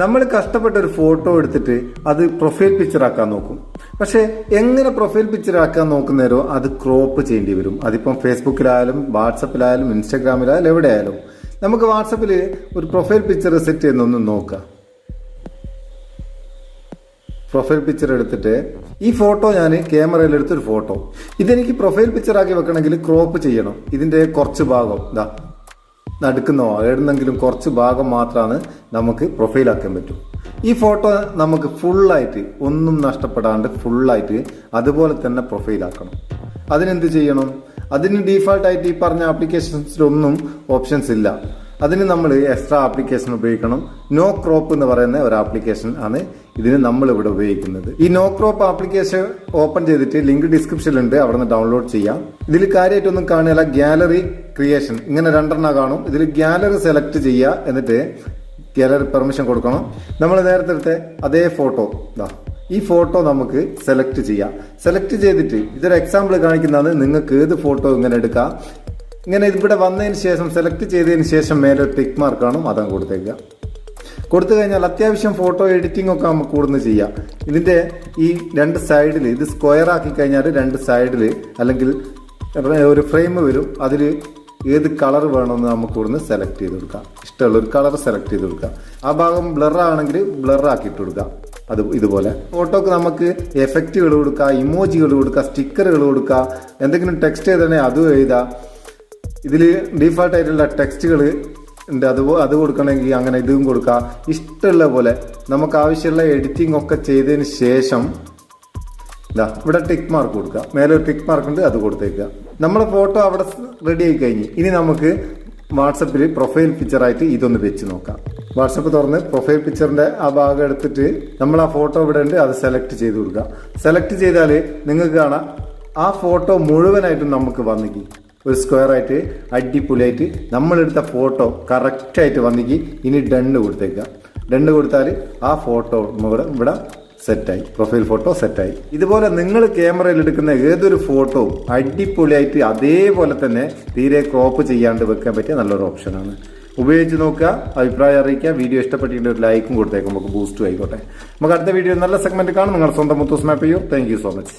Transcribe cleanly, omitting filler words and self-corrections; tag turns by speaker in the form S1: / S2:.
S1: നമ്മൾ കഷ്ടപ്പെട്ട ഒരു ഫോട്ടോ എടുത്തിട്ട് അത് പ്രൊഫൈൽ പിക്ചർ ആക്കാൻ നോക്കും. പക്ഷെ എങ്ങനെ പ്രൊഫൈൽ പിക്ചർ ആക്കാൻ നോക്കുന്നേരോ അത് ക്രോപ്പ് ചെയ്യേണ്ടി വരും. അതിപ്പം ഫേസ്ബുക്കിലായാലും വാട്സപ്പിലായാലും ഇൻസ്റ്റാഗ്രാമിലായാലും എവിടെയായാലും നമുക്ക് വാട്സപ്പിൽ ഒരു പ്രൊഫൈൽ പിക്ചർ സെറ്റ് ചെയ്യുന്നൊന്ന് നോക്കാം. പ്രൊഫൈൽ പിക്ചർ എടുത്തിട്ട് ഈ ഫോട്ടോ ഞാൻ ക്യാമറയിൽ എടുത്തൊരു ഫോട്ടോ, ഇതെനിക്ക് പ്രൊഫൈൽ പിക്ചർ ആക്കി വെക്കണമെങ്കിൽ ക്രോപ്പ് ചെയ്യണം. ഇതിന്റെ കുറച്ച് ഭാഗം ഇതാ നടുക്കുന്നോ എവിടുന്നെങ്കിലും കുറച്ച് ഭാഗം മാത്രമാണ് നമുക്ക് പ്രൊഫൈലാക്കാൻ പറ്റും. ഈ ഫോട്ടോ നമുക്ക് ഫുള്ളായിട്ട് ഒന്നും നഷ്ടപ്പെടാണ്ട് ഫുള്ളായിട്ട് അതുപോലെ തന്നെ പ്രൊഫൈലാക്കണം. അതിനെന്ത് ചെയ്യണം? അതിന് ഡീഫാൾട്ടായിട്ട് ഈ പറഞ്ഞ ആപ്ലിക്കേഷൻസിലൊന്നും ഓപ്ഷൻസ് ഇല്ല. അതിന് നമ്മൾ എക്സ്ട്രാ ആപ്ലിക്കേഷൻ ഉപയോഗിക്കണം. നോ ക്രോപ്പ് എന്ന് പറയുന്ന ഒരു ആപ്ലിക്കേഷൻ ആണ് ഇതിന് നമ്മൾ ഇവിടെ ഉപയോഗിക്കുന്നത്. ഈ നോ ക്രോപ്പ് ആപ്ലിക്കേഷൻ ഓപ്പൺ ചെയ്തിട്ട് ലിങ്ക് ഡിസ്ക്രിപ്ഷനിലുണ്ട്, അവിടെ നിന്ന് ഡൗൺലോഡ് ചെയ്യാം. ഇതിൽ കാര്യമായിട്ടൊന്നും കാണില്ല, ഗാലറി ക്രിയേഷൻ ഇങ്ങനെ രണ്ടെണ്ണം കാണും. ഇതിൽ ഗാലറി സെലക്ട് ചെയ്യുക, എന്നിട്ട് ഗാലറി പെർമിഷൻ കൊടുക്കണം. നമ്മൾ നേരത്തെ എടുത്ത അതേ ഫോട്ടോ ഈ ഫോട്ടോ നമുക്ക് സെലക്ട് ചെയ്യാം. സെലക്ട് ചെയ്തിട്ട് ഇതൊരു എക്സാമ്പിൾ കാണിക്കുന്നതാണ്, നിങ്ങൾക്ക് ഏത് ഫോട്ടോ ഇങ്ങനെ എടുക്കാം. ഇങ്ങനെ ഇവിടെ വന്നതിന് ശേഷം സെലക്ട് ചെയ്തതിന് ശേഷം മേലെ ടിക്ക് മാർക്ക് കാണും, അതങ്ങ് കൊടുത്തേക്കുക. കൊടുത്തു കഴിഞ്ഞാൽ അത്യാവശ്യം ഫോട്ടോ എഡിറ്റിംഗ് ഒക്കെ നമുക്ക് കൂടുന്ന് ചെയ്യാം. ഇതിന്റെ ഈ രണ്ട് സൈഡിൽ ഇത് സ്ക്വയർ ആക്കി കഴിഞ്ഞാൽ രണ്ട് സൈഡിൽ അല്ലെങ്കിൽ ഒരു ഫ്രെയിം വരും. അതിൽ ഏത് കളർ വേണമെന്ന് നമുക്ക് ഇവിടുന്ന് സെലക്ട് ചെയ്ത് കൊടുക്കാം. ഇഷ്ടമുള്ള ഒരു കളർ സെലക്ട് ചെയ്ത് കൊടുക്കാം. ആ ഭാഗം ബ്ലർ ആണെങ്കിൽ ബ്ലർ ആക്കിയിട്ട് കൊടുക്കാം. അത് ഇതുപോലെ ഫോട്ടോക്ക് നമുക്ക് എഫക്റ്റുകൾ കൊടുക്കാം, ഇമോജികൾ കൊടുക്കാം, സ്റ്റിക്കറുകൾ കൊടുക്കാം, എന്തെങ്കിലും ടെക്സ്റ്റ് എഴുതണേ അതും എഴുതാം. ഇതിൽ ഡീഫാൾട്ട് ആയിട്ടുള്ള ടെക്സ്റ്റുകൾ ഉണ്ട്, അത് കൊടുക്കണമെങ്കിൽ അങ്ങനെ ഇതും കൊടുക്കാം. ഇഷ്ടമുള്ള പോലെ നമുക്ക് ആവശ്യമുള്ള എഡിറ്റിംഗ് ഒക്കെ ചെയ്തതിന് ശേഷം ഇവിടെ ടിക്ക് മാർക്ക് കൊടുക്കുക. മേലെ ഒരു ടിക്ക് മാർക്ക് ഉണ്ട്, അത് കൊടുത്തേക്കുക. നമ്മുടെ ഫോട്ടോ അവിടെ റെഡി ആയി കഴിഞ്ഞ് ഇനി നമുക്ക് വാട്സപ്പിൽ പ്രൊഫൈൽ പിക്ചറായിട്ട് ഇതൊന്ന് വെച്ച് നോക്കാം. വാട്സപ്പ് തുറന്ന് പ്രൊഫൈൽ പിക്ചറിന്റെ ആ ഭാഗം എടുത്തിട്ട് നമ്മൾ ആ ഫോട്ടോ ഇവിടെ ഉണ്ട്, അത് സെലക്ട് ചെയ്ത് കൊടുക്കുക. സെലക്ട് ചെയ്താൽ നിങ്ങൾക്ക് കാണാം ആ ഫോട്ടോ മുഴുവനായിട്ടും നമുക്ക് വന്നിക്കി ഒരു സ്ക്വയർ ആയിട്ട് അടിപൊളിയായിട്ട് നമ്മളെടുത്ത ഫോട്ടോ കറക്റ്റായിട്ട് വന്നിക്ക്. ഇനി ഡണ്ണ് കൊടുത്തേക്കുക. ഡണ്ണ് കൊടുത്താൽ ആ ഫോട്ടോ ഇവിടെ സെറ്റായി, പ്രൊഫൈൽ ഫോട്ടോ സെറ്റായി. ഇതുപോലെ നിങ്ങൾ ക്യാമറയിൽ എടുക്കുന്ന ഏതൊരു ഫോട്ടോവും അടിപൊളിയായിട്ട് അതേപോലെ തന്നെ തീരെ ക്രോപ്പ് ചെയ്യാണ്ട് വെക്കാൻ പറ്റിയ നല്ലൊരു ഓപ്ഷനാണ്. ഉപയോഗിച്ച് നോക്കുക, അഭിപ്രായം അറിയിക്കുക. വീഡിയോ ഇഷ്ടപ്പെട്ടിട്ട് ഒരു ലൈക്കും കൊടുത്തേക്കും, നമുക്ക് ബൂസ്റ്റും ആയിക്കോട്ടെ. നമുക്ക് അടുത്ത വീഡിയോ നല്ല സെഗ്മെന്റ് കാണും. നിങ്ങളുടെ സ്വന്തം മുത്തൂസ് മാപ്പ് ചെയ്യൂ. Thank you so much.